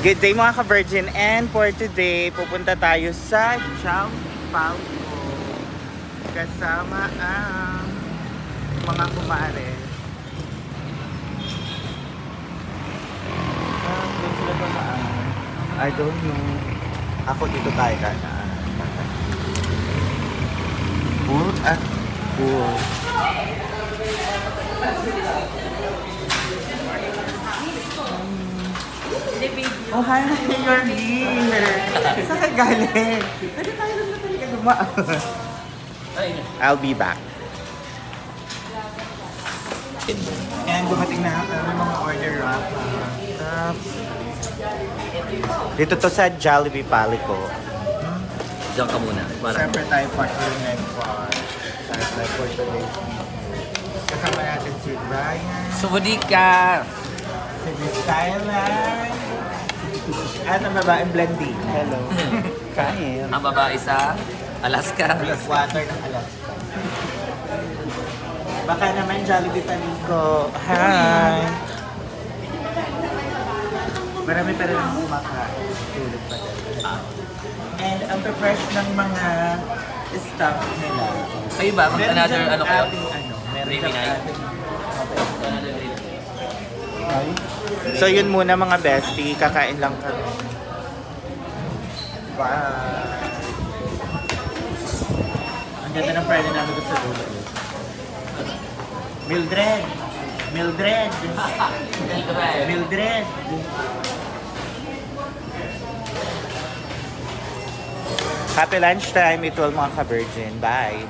Good day mga ka-Virgin, and for today, pupunta tayo sa Chow Pao kasama ang mga kumare. Doon sila tumaan. I don't know. Ako dito tayo kanaan. Full at full. Oh, hi, you're here. Saan ka galing? Pwede tayo lang na talaga dumaan. I'll be back. And dumating na may mga order wrap. Dito to sa Jollibee Palico. Diyan ka muna. Siyempre tayo partner for today's video. Kasama natin si Brian. Subodika! Si Miss Skyline. At ang babaeng blending. Hello. Kain. Ang babae sa Alaska. Plus water ng Alaska. Baka naman Jollibee Palico. Hi! Marami pa rin ang kumakain. Tulad pa rin. And ang fresh ng mga staff nila. Kayo ba? Another ano kayo? Meron Baby kang night? ating... So yun muna mga bestie, kakain lang kami. Bye! Ang ganda ng Friday namin sa dulo. Mildred! Mildred! Mildred! Happy lunchtime, ito mga ka-Virgin. Bye!